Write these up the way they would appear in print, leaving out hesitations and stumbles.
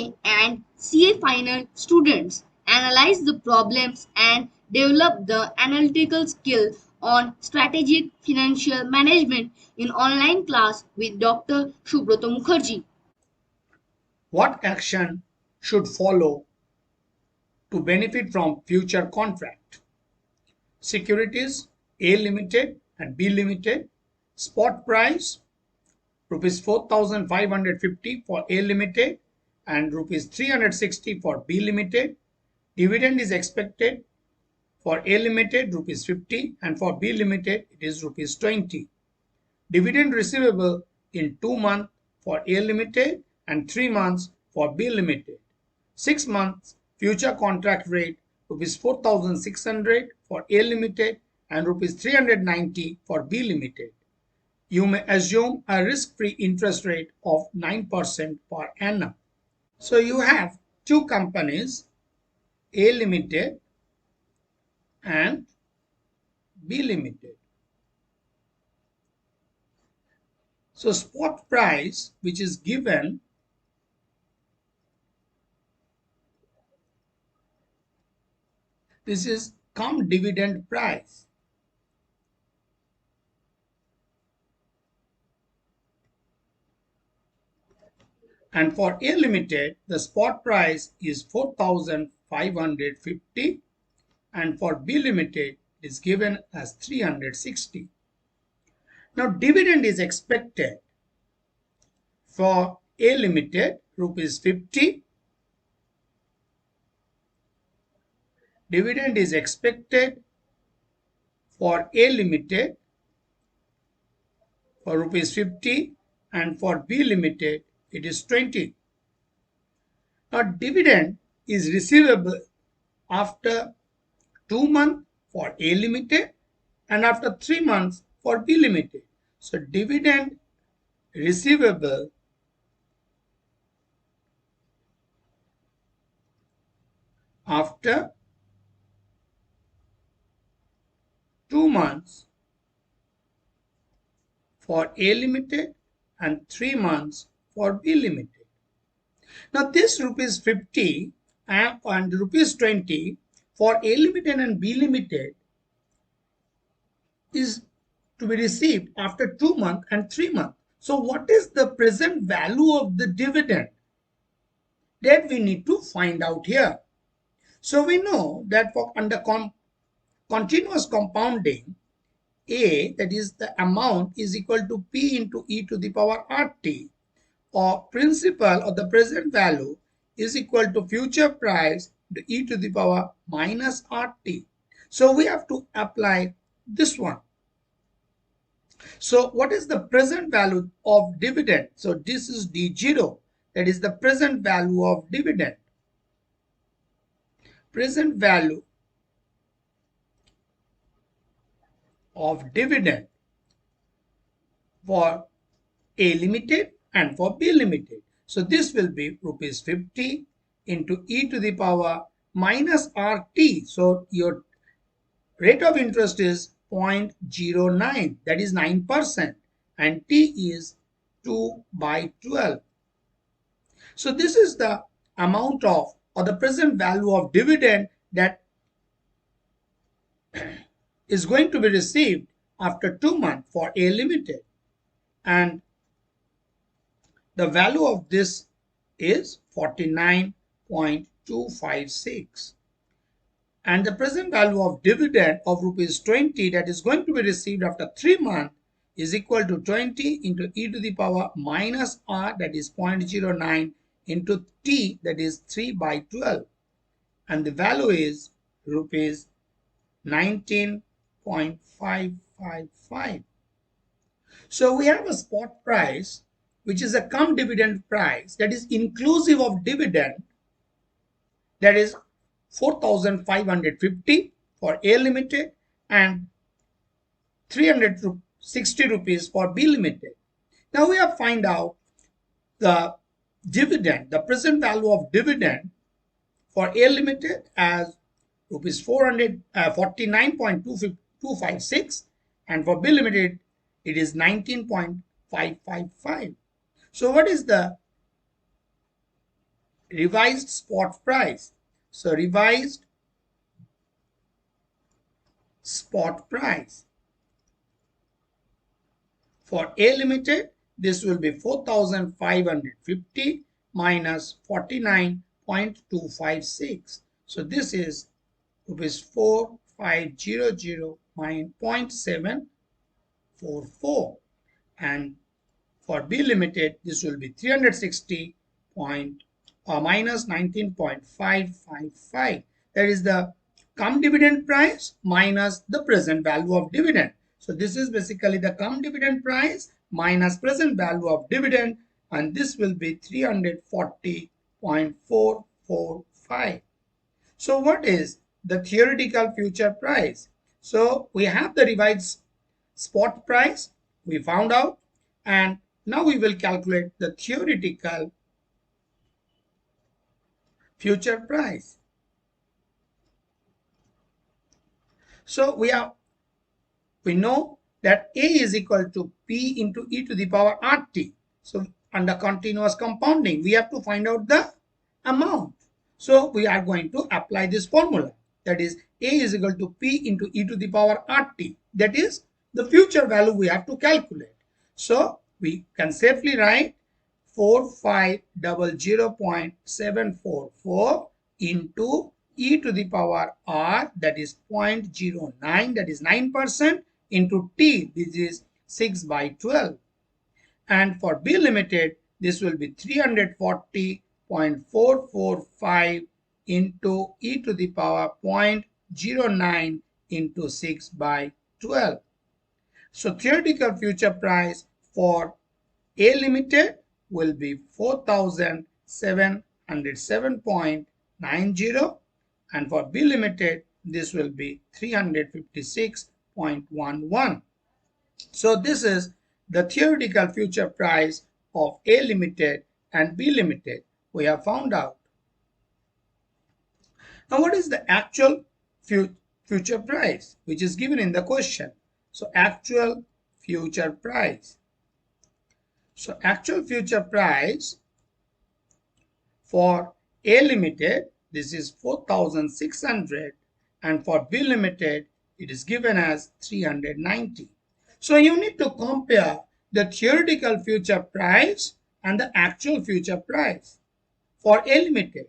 CMA and CA final students analyze the problems and develop the analytical skill on strategic financial management in online class with Dr. Subrata Mukherjee. What action should follow to benefit from future contract? Securities A limited and B limited. Spot price rupees 4,550 for A limited and rupees 360 for B limited. Dividend is expected for A limited rupees 50 and for B limited it is rupees 20. Dividend receivable in 2 months for A limited and 3 months for B limited. 6 months future contract rate rupees 4,600 for A limited and rupees 390 for B limited. You may assume a risk-free interest rate of 9% per annum. So you have two companies, A limited and B limited. So spot price which is given this is cum dividend price. And for A limited the spot price is 4,550 and for B limited is given as 360. Now dividend is expected for A limited rupees 50. Dividend is expected for A limited for rupees 50 and for B limited it is 20. Now dividend is receivable after 2 months for A limited and after 3 months for B limited. So dividend receivable after 2 months for A limited and 3 months for B limited. Now this rupees 50 and rupees 20 for A limited and B limited is to be received after 2 months and 3 months. So what is the present value of the dividend? That we need to find out here. So we know that for under continuous compounding, A, that is the amount, is equal to P into e to the power RT, or principal or the present value is equal to future price to e to the power minus RT. So we have to apply this one. So what is the present value of dividend? So this is D0, that is the present value of dividend. Present value of dividend for A limited and for B limited. So this will be rupees 50 into e to the power minus RT. So your rate of interest is 0.09, that is 9%, and T is 2/12. So this is the amount of or the present value of dividend that is going to be received after 2 months for A limited, and the value of this is 49.256, and the present value of dividend of rupees 20 that is going to be received after 3 months is equal to 20 into e to the power minus r, that is 0.09, into t, that is 3/12, and the value is rupees 19.555. So we have a spot price which is a cum dividend price, that is inclusive of dividend, that is 4,550 for A limited and 360 rupees for B limited. Now we have find out the dividend, the present value of dividend for A limited as rupees 49.256, and for B limited it is 19.555. So what is the revised spot price. So revised spot price. For A Limited, this will be 4,550 minus 49.256. So this is rupees 4500 minus 0.744. And for B Limited, this will be 360 minus 19.555. That is the cum dividend price minus the present value of dividend. So this is basically the cum dividend price minus present value of dividend, and this will be 340.445. So what is the theoretical future price? So we have the revised spot price we found out, and now we will calculate the theoretical future price. So we know that A is equal to P into e to the power RT. So under continuous compounding, we have to find out the amount. So we are going to apply this formula. That is A is equal to P into e to the power RT. That is the future value we have to calculate. So we can safely write 4500.744 into e to the power r, that is 0.09, that is 9%, into t, this is 6 by 12. And for B Limited, this will be 340.445 into e to the power 0.09 into 6 by 12. So theoretical future price for A Limited will be 4,707.90, and for B Limited this will be 356.11. So this is the theoretical future price of A Limited and B Limited we have found out. Now what is the actual future price which is given in the question? So actual future price. So actual future price for A Limited, this is 4,600, and for B Limited, it is given as 390. So you need to compare the theoretical future price and the actual future price for A Limited.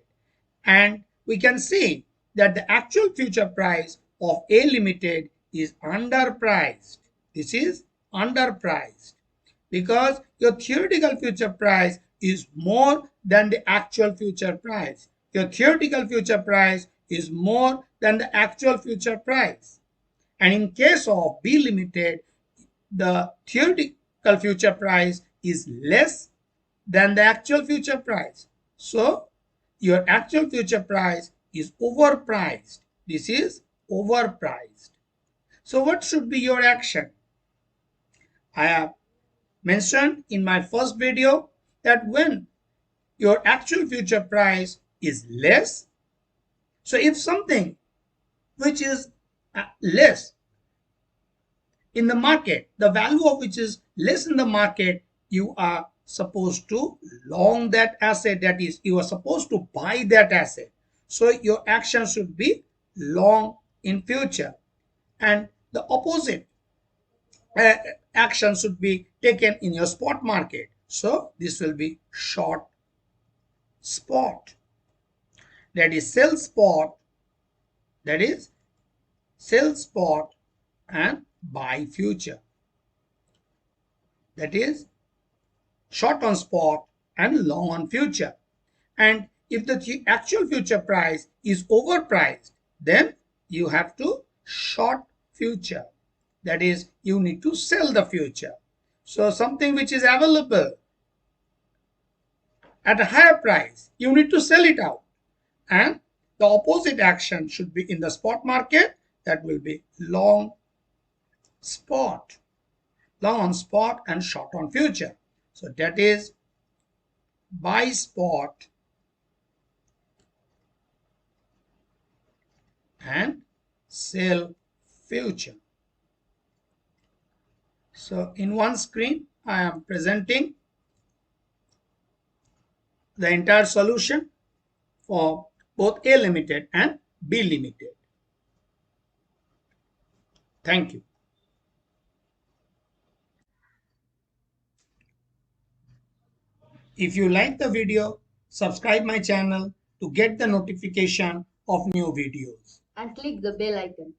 And we can see that the actual future price of A Limited is underpriced. This is underpriced, because your theoretical future price is more than the actual future price. Your theoretical future price is more than the actual future price. And in case of B Limited, the theoretical future price is less than the actual future price. So your actual future price is overpriced. This is overpriced. So what should be your action? I have mentioned in my first video that when your actual future price is less, so if something which is less in the market, the value of which is less in the market, you are supposed to long that asset, that is you are supposed to buy that asset. So your action should be long in future, and the opposite action should be taken in your spot market. So this will be short spot, that is sell spot, that is sell spot and buy future, that is short on spot and long on future. And if the actual future price is overpriced, then you have to short future, that is you need to sell the future. So something which is available at a higher price, you need to sell it out. And the opposite action should be in the spot market, that will be long spot, long on spot and short on future. So that is buy spot and sell future. So in one screen I am presenting the entire solution. for both A Limited and B Limited. Thank you. If you like the video, subscribe my channel to get the notification of new videos. And click the bell icon.